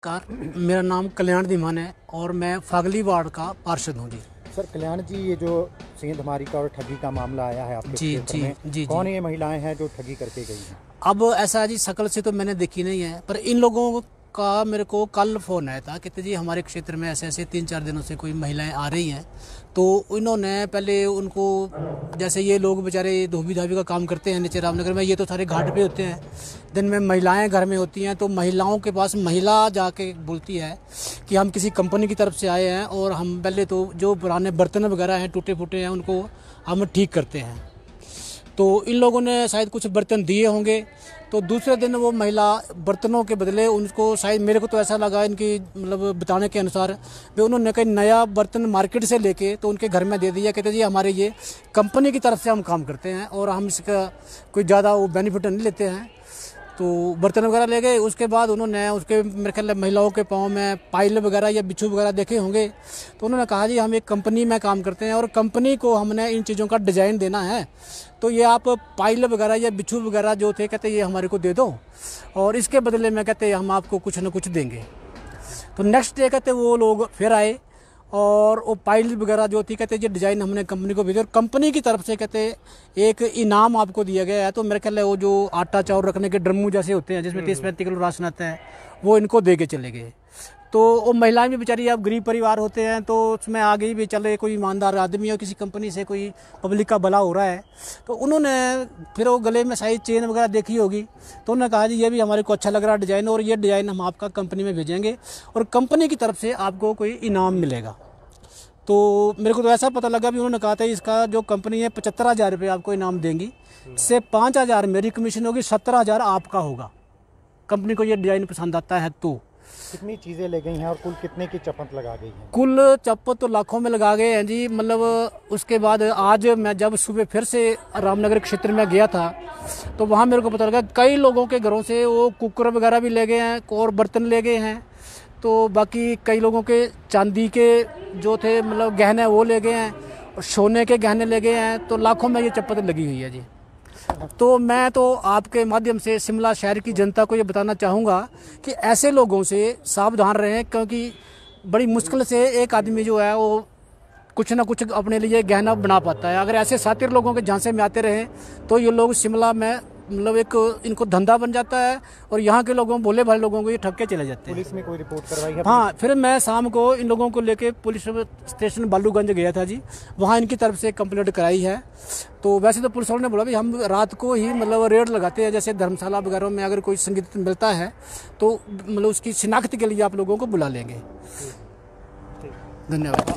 नमस्कार, मेरा नाम कल्याण धीमान है और मैं फागली वार्ड का पार्षद हूँ जी। सर कल्याण जी, ये जो सेंधमारी का और ठगी का मामला आया है आपके क्षेत्र में, कौन ये महिलाएं हैं जो ठगी करके गई हैं? अब ऐसा है जी, शकल से तो मैंने देखी नहीं है, पर इन लोगों का मेरे को कल फ़ोन आया था, कहते जी हमारे क्षेत्र में ऐसे ऐसे 3-4 दिनों से कोई महिलाएं आ रही हैं। तो इन्होंने पहले उनको, जैसे ये लोग बेचारे धोबी धाबी का काम करते हैं नीचे रामनगर में, ये तो सारे घाट पे होते हैं, दिन में महिलाएं घर में होती हैं। तो महिलाओं के पास महिला जाके बोलती है कि हम किसी कंपनी की तरफ से आए हैं और हम पहले तो जो पुराने बर्तन वगैरह हैं टूटे फूटे हैं उनको हम ठीक करते हैं। तो इन लोगों ने शायद कुछ बर्तन दिए होंगे, तो दूसरे दिन वो महिला बर्तनों के बदले उनको, शायद मेरे को तो ऐसा लगा इनकी मतलब बताने के अनुसार, वे उन्होंने कहीं नया बर्तन मार्केट से लेके तो उनके घर में दे दिया। कहते जी हमारे ये कंपनी की तरफ से हम काम करते हैं और हम इसका कोई ज़्यादा वो बेनिफिट नहीं लेते हैं। तो बर्तन वगैरह ले गए। उसके बाद उन्होंने उसके मेरे ख्याल महिलाओं के पाँव में पाइल वगैरह या बिच्छू वगैरह देखे होंगे। तो उन्होंने कहा जी हम एक कंपनी में काम करते हैं और कंपनी को हमने इन चीज़ों का डिज़ाइन देना है, तो ये आप पाइल वगैरह या बिच्छू वगैरह जो थे कहते ये हमारे को दे दो और इसके बदले में कहते हम आपको कुछ ना कुछ देंगे। तो नेक्स्ट डे कहते वो लोग फिर आए और वो पाइल वगैरह जो थी कहते ये डिज़ाइन हमने कंपनी को भेजे और कंपनी की तरफ से कहते एक इनाम आपको दिया गया है। तो मेरे ख्याल है वो जो आटा चावल रखने के ड्रमू जैसे होते हैं जिसमें 30-35 किलो राशन आता है, वो इनको दे के चले गए। तो वो महिलाएं भी बेचारी अब गरीब परिवार होते हैं, तो उसमें आ गई भी चले कोई ईमानदार आदमी हो, किसी कंपनी से कोई पब्लिक का भला हो रहा है। तो उन्होंने फिर वो गले में शायद चेन वगैरह देखी होगी, तो उन्होंने कहा जी ये भी हमारे को अच्छा लग रहा है डिज़ाइन और ये डिज़ाइन हम आपका कंपनी में भेजेंगे और कंपनी की तरफ से आपको कोई इनाम मिलेगा। तो मेरे को तो ऐसा पता लगा भी उन्होंने कहा था इसका जो कंपनी है 75,000 रुपये आपको इनाम देंगी, इससे 5,000 मेरी कमीशन होगी, 17,000 आपका होगा। कंपनी को ये डिज़ाइन पसंद आता है। तो कितनी चीज़ें ले गई हैं और कुल कितने की चपत लगा गई हैं? कुल चप्पत तो लाखों में लगा गए हैं जी। मतलब उसके बाद आज मैं जब सुबह फिर से रामनगर क्षेत्र में गया था तो वहाँ मेरे को पता लगा कई लोगों के घरों से वो कुकर वगैरह भी ले गए हैं और बर्तन ले गए हैं। तो बाकी कई लोगों के चांदी के जो थे मतलब गहने वो ले गए हैं और सोने के गहने ले गए हैं। तो लाखों में ये चप्पत लगी हुई है जी। तो मैं तो आपके माध्यम से शिमला शहर की जनता को ये बताना चाहूँगा कि ऐसे लोगों से सावधान रहें, क्योंकि बड़ी मुश्किल से एक आदमी जो है वो कुछ ना कुछ अपने लिए गहना बना पाता है। अगर ऐसे सातिर लोगों के झांसे में आते रहे तो ये लोग शिमला में मतलब एक इनको धंधा बन जाता है और यहाँ के लोगों भोले भाले लोगों को ये ठग के चले जाते हैं। पुलिस में कोई रिपोर्ट करवाई है? हाँ, फिर मैं शाम को इन लोगों को लेके पुलिस स्टेशन बालूगंज गया था जी, वहाँ इनकी तरफ से कंप्लेंट कराई है। तो वैसे तो पुलिस वालों ने बोला भी हम रात को ही मतलब रेड लगाते हैं, जैसे धर्मशाला वगैरह में अगर कोई संगीत मिलता है तो मतलब उसकी शिनाख्त के लिए आप लोगों को बुला लेंगे। धन्यवाद।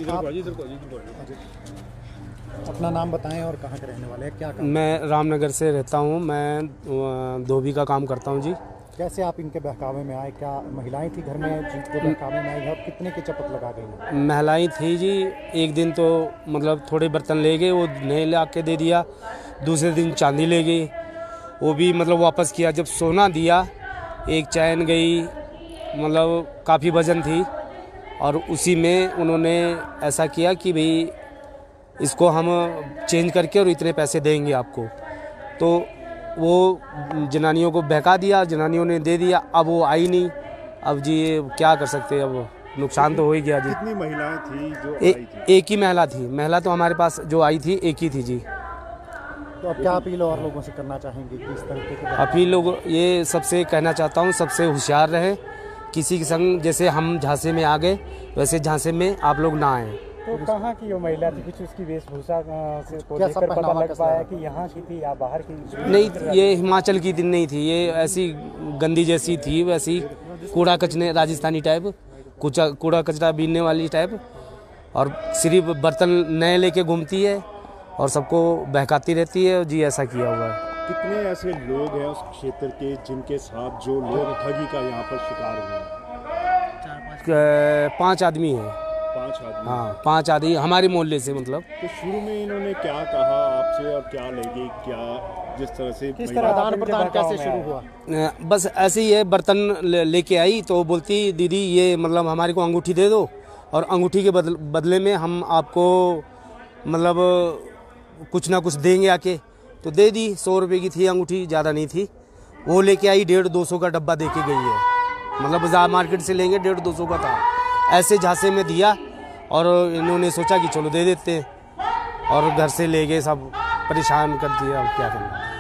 अपना नाम बताएं और कहाँ के रहने वाले हैं, क्या काम? मैं रामनगर से रहता हूँ, मैं धोबी का काम करता हूँ जी। कैसे आप इनके बहकावे में आए? क्या महिलाएं थी घर में जिनको बहकावे में आई है और कितने की चपत लगा गई? महिलाएं थी जी। एक दिन तो मतलब थोड़े बर्तन ले गए, वो नए ला के दे दिया। दूसरे दिन चांदी ले गई, वो भी मतलब वापस किया। जब सोना दिया, एक चैन गई, मतलब काफ़ी वजन थी, और उसी में उन्होंने ऐसा किया कि भाई इसको हम चेंज करके और इतने पैसे देंगे आपको। तो वो जनानियों को बहका दिया, जनानियों ने दे दिया। अब वो आई नहीं, अब जी क्या कर सकते हैं, अब नुकसान तो हो ही गया जी। कितनी महिलाएं थी जो आई थी? एक ही महिला थी। महिला तो हमारे पास जो आई थी एक ही थी जी। तो अब क्या अपील और लोगों से करना चाहेंगे कि इस तरीके की? अपील लोग ये सबसे कहना चाहता हूँ, सबसे होशियार रहे। किसी के संग जैसे हम झांसे में आ गए वैसे झांसे में आप लोग ना आए। तो कहाँ की वो महिला थी? कुछ उसकी वेशभूषा से को देखकर पता लग पाया कि यहाँ की थी या बाहर की? नहीं, ये हिमाचल की दिन नहीं थी, ये ऐसी गंदी जैसी थी, वैसी कूड़ा कचने राजस्थानी टाइप, कूड़ा कचरा बीनने वाली टाइप, और सिर्फ बर्तन नए लेके घूमती है और सबको बहकाती रहती है जी। ऐसा किया हुआ है। कितने ऐसे लोग हैं उस क्षेत्र के जिनके साथ जो लोग ठगी का यहाँ पर शिकार हुए? 5 आदमी हैं। 5 आदमी? हाँ, 5 आदमी हमारे मोहल्ले से। मतलब तो शुरू में इन्होंने क्या कहा आपसे और क्या लेके क्या, जिस तरह से किस तरह आदान प्रदान कैसे शुरू हुआ? बस ऐसे ही है, बर्तन लेके आई तो बोलती दीदी ये मतलब हमारे को अंगूठी दे दो और अंगूठी के बदले में हम आपको मतलब कुछ ना कुछ देंगे आके। तो दे दी। 100 रुपये की थी अंगूठी, ज़्यादा नहीं थी। वो लेके आई, 150-200 का डब्बा दे के गई है। मतलब बाजार मार्केट से लेंगे 150-200 का था, ऐसे झांसे में दिया और इन्होंने सोचा कि चलो दे देते, और घर से ले गए, सब परेशान कर दिया, अब क्या करना।